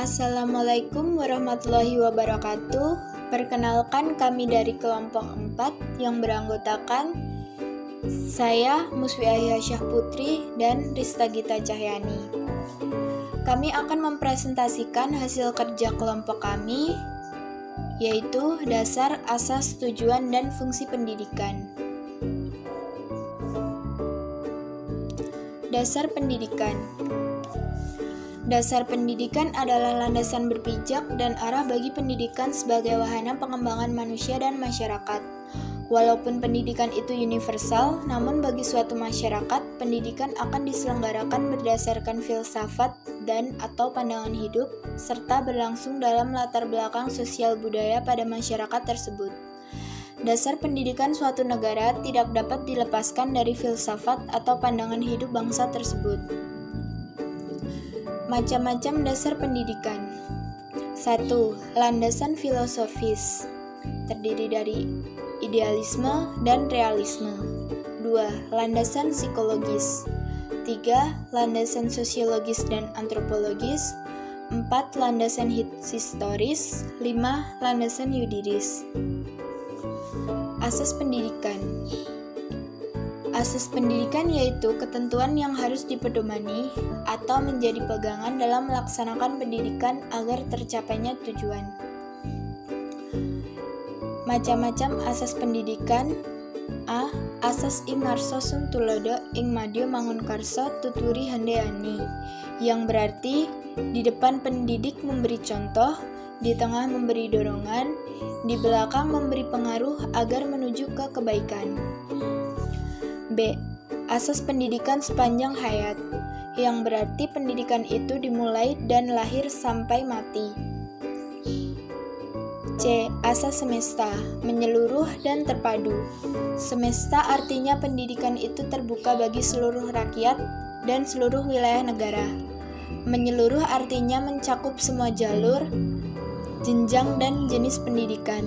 Assalamualaikum warahmatullahi wabarakatuh. Perkenalkan, kami dari kelompok 4 yang beranggotakan saya Musfi Aisyah Putri dan Rista Gita Cahyani. Kami akan mempresentasikan hasil kerja kelompok kami, yaitu dasar, asas, tujuan, dan fungsi pendidikan. Dasar pendidikan. Dasar pendidikan adalah landasan berpijak dan arah bagi pendidikan sebagai wahana pengembangan manusia dan masyarakat. Walaupun pendidikan itu universal, namun bagi suatu masyarakat, pendidikan akan diselenggarakan berdasarkan filsafat dan/atau pandangan hidup, serta berlangsung dalam latar belakang sosial budaya pada masyarakat tersebut. Dasar pendidikan suatu negara tidak dapat dilepaskan dari filsafat atau pandangan hidup bangsa tersebut. Macam-macam dasar pendidikan. 1. Landasan filosofis, terdiri dari idealisme dan realisme. 2. Landasan psikologis. 3. Landasan sosiologis dan antropologis. 4. Landasan historis. 5. Landasan yuridis. Asas pendidikan. Asas pendidikan yaitu ketentuan yang harus dipedomani atau menjadi pegangan dalam melaksanakan pendidikan agar tercapainya tujuan. Macam-macam asas pendidikan. A. Asas ing ngarsa sun tulodo ing madya mangunkarsa tuturi handayani, yang berarti di depan pendidik memberi contoh, di tengah memberi dorongan, di belakang memberi pengaruh agar menuju ke kebaikan. B. Asas pendidikan sepanjang hayat, yang berarti pendidikan itu dimulai dan lahir sampai mati. C. Asas semesta, menyeluruh dan terpadu. Semesta artinya pendidikan itu terbuka bagi seluruh rakyat dan seluruh wilayah negara. Menyeluruh artinya mencakup semua jalur, jenjang dan jenis pendidikan.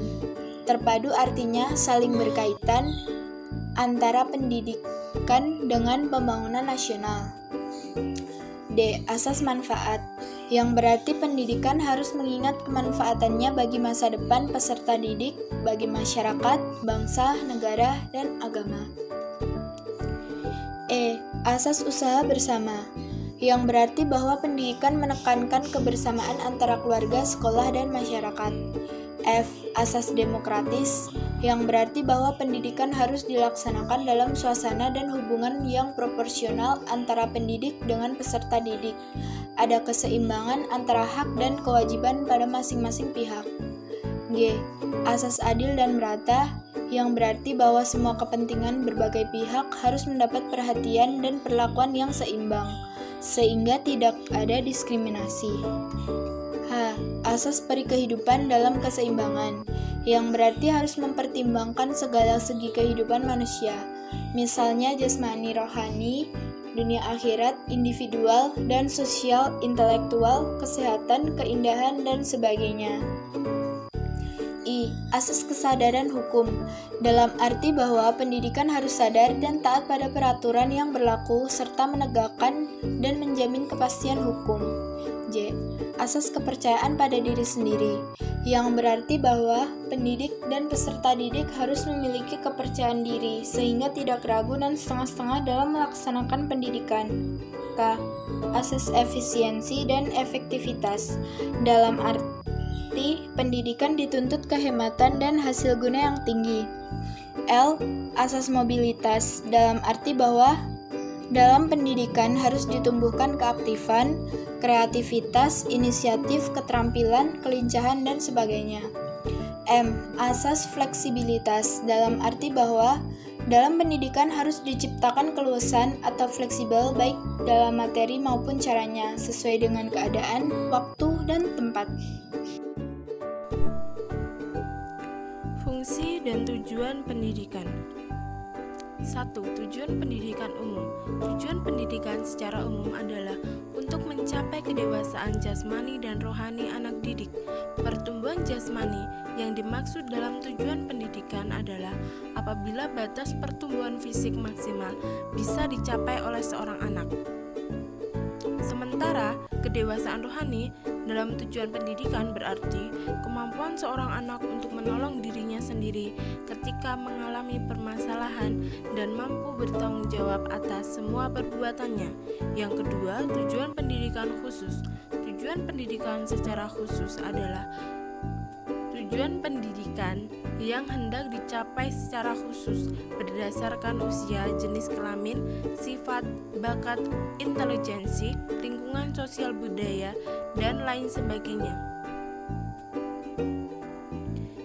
Terpadu artinya saling berkaitan antara pendidikan dengan pembangunan nasional. D. Asas manfaat, yang berarti pendidikan harus mengingat kemanfaatannya bagi masa depan peserta didik, bagi masyarakat, bangsa, negara, dan agama. E. Asas usaha bersama, yang berarti bahwa pendidikan menekankan kebersamaan antara keluarga, sekolah, dan masyarakat. F. Asas demokratis, yang berarti bahwa pendidikan harus dilaksanakan dalam suasana dan hubungan yang proporsional antara pendidik dengan peserta didik. Ada keseimbangan antara hak dan kewajiban pada masing-masing pihak. G. Asas adil dan merata, yang berarti bahwa semua kepentingan berbagai pihak harus mendapat perhatian dan perlakuan yang seimbang, sehingga tidak ada diskriminasi. H. Asas perikehidupan dalam keseimbangan, yang berarti harus mempertimbangkan segala segi kehidupan manusia, misalnya jasmani, rohani, dunia akhirat, individual, dan sosial, intelektual, kesehatan, keindahan, dan sebagainya. I. Asas kesadaran hukum, dalam arti bahwa pendidikan harus sadar dan taat pada peraturan yang berlaku serta menegakkan dan menjamin kepastian hukum. J. Asas kepercayaan pada diri sendiri, yang berarti bahwa pendidik dan peserta didik harus memiliki kepercayaan diri sehingga tidak ragu dan setengah-setengah dalam melaksanakan pendidikan. K. Asas efisiensi dan efektivitas, dalam arti pendidikan dituntut kehematan dan hasil guna yang tinggi. L. Asas mobilitas, dalam arti bahwa dalam pendidikan harus ditumbuhkan keaktifan, kreativitas, inisiatif, keterampilan, kelincahan, dan sebagainya. M. Asas fleksibilitas, dalam arti bahwa dalam pendidikan harus diciptakan keluasan atau fleksibel baik dalam materi maupun caranya, sesuai dengan keadaan, waktu, dan tempat. Fungsi dan tujuan pendidikan. 1. Tujuan pendidikan umum. Tujuan pendidikan secara umum adalah untuk mencapai kedewasaan jasmani dan rohani anak didik. Pertumbuhan jasmani yang dimaksud dalam tujuan pendidikan adalah apabila batas pertumbuhan fisik maksimal bisa dicapai oleh seorang anak. Sementara kedewasaan rohani dalam tujuan pendidikan berarti kemampuan seorang anak untuk menolong dirinya sendiri ketika mengalami permasalahan dan mampu bertanggung jawab atas semua perbuatannya. Yang kedua, tujuan pendidikan khusus. Tujuan pendidikan secara khusus adalah tujuan pendidikan yang hendak dicapai secara khusus berdasarkan usia, jenis kelamin, sifat, bakat, intelijensi, lingkungan sosial budaya, dan lain sebagainya.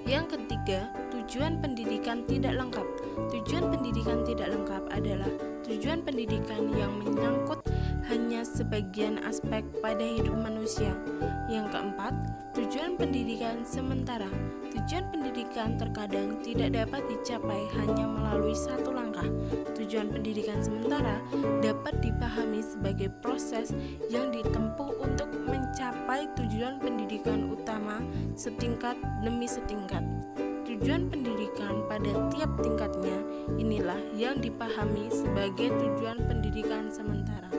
Yang ketiga, tujuan pendidikan tidak lengkap. Tujuan pendidikan tidak lengkap adalah tujuan pendidikan yang menyangkut hanya sebagian aspek pada hidup manusia. Yang keempat, tujuan pendidikan sementara. Tujuan pendidikan terkadang tidak dapat dicapai hanya melalui satu langkah. Tujuan pendidikan sementara dapat dipahami sebagai proses yang ditempuh untuk mencapai tujuan pendidikan utama setingkat demi setingkat. Tujuan pendidikan pada tiap tingkatnya inilah yang dipahami sebagai tujuan pendidikan sementara.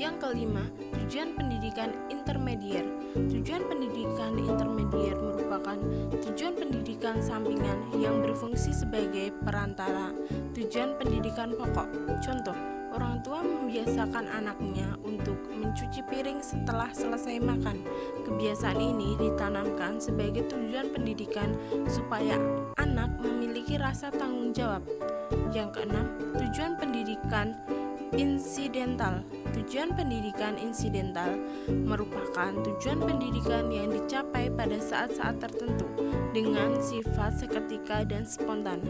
Yang kelima, tujuan pendidikan intermedier. Tujuan pendidikan intermedier merupakan tujuan pendidikan sampingan yang berfungsi sebagai perantara tujuan pendidikan pokok. Contoh, orang tua membiasakan anaknya untuk mencuci piring setelah selesai makan. Kebiasaan ini ditanamkan sebagai tujuan pendidikan supaya anak memiliki rasa tanggung jawab. Yang keenam, tujuan pendidikan insidental. Tujuan pendidikan insidental merupakan tujuan pendidikan yang dicapai pada saat-saat tertentu dengan sifat seketika dan spontan.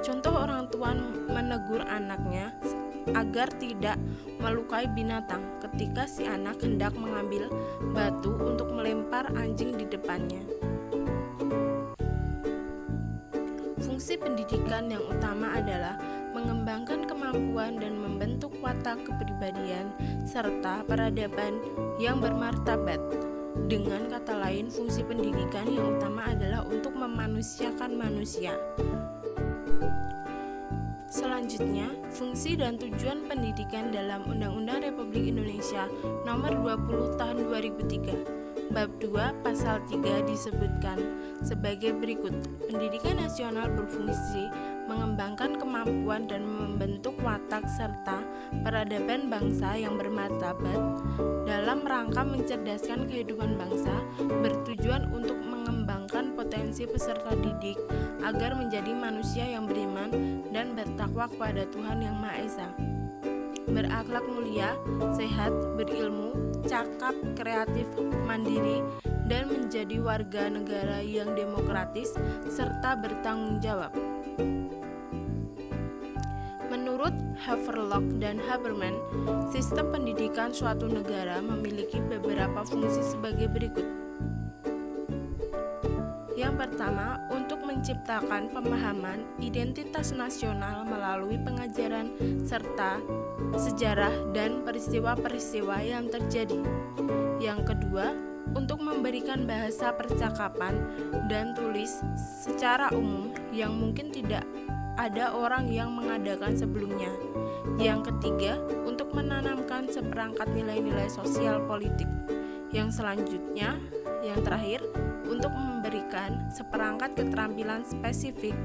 Contoh, orang tua menegur anaknya agar tidak melukai binatang ketika si anak hendak mengambil batu untuk melempar anjing di depannya. Fungsi pendidikan yang utama adalah mengembangkan kemampuan dan membentuk watak kepribadian serta peradaban yang bermartabat. Dengan kata lain, fungsi pendidikan yang utama adalah untuk memanusiakan manusia. Selanjutnya, fungsi dan tujuan pendidikan dalam Undang-Undang Republik Indonesia Nomor 20 Tahun 2003. Bab 2 Pasal 3 disebutkan sebagai berikut. Pendidikan nasional berfungsi mengembangkan kemampuan dan membentuk watak serta peradaban bangsa yang bermartabat dalam rangka mencerdaskan kehidupan bangsa, bertujuan untuk mengembangkan potensi peserta didik agar menjadi manusia yang beriman dan bertakwa kepada Tuhan Yang Maha Esa, berakhlak mulia, sehat, berilmu, cakap, kreatif, mandiri, dan menjadi warga negara yang demokratis serta bertanggung jawab. Menurut Havelock dan Habermas, sistem pendidikan suatu negara memiliki beberapa fungsi sebagai berikut. Yang pertama, untuk menciptakan pemahaman identitas nasional melalui pengajaran serta sejarah dan peristiwa-peristiwa yang terjadi. Yang kedua, untuk memberikan bahasa percakapan dan tulis secara umum yang mungkin tidak ada orang yang mengadakan sebelumnya. Yang ketiga, untuk menanamkan seperangkat nilai-nilai sosial politik. Yang selanjutnya, yang terakhir, untuk memberikan seperangkat keterampilan spesifik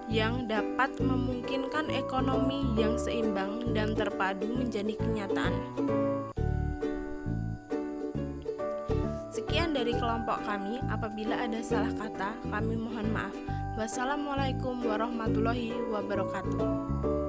yang dapat memungkinkan ekonomi yang seimbang dan terpadu menjadi kenyataan. Sekian dari kelompok kami. Apabila ada salah kata, kami mohon maaf. Wassalamualaikum warahmatullahi wabarakatuh.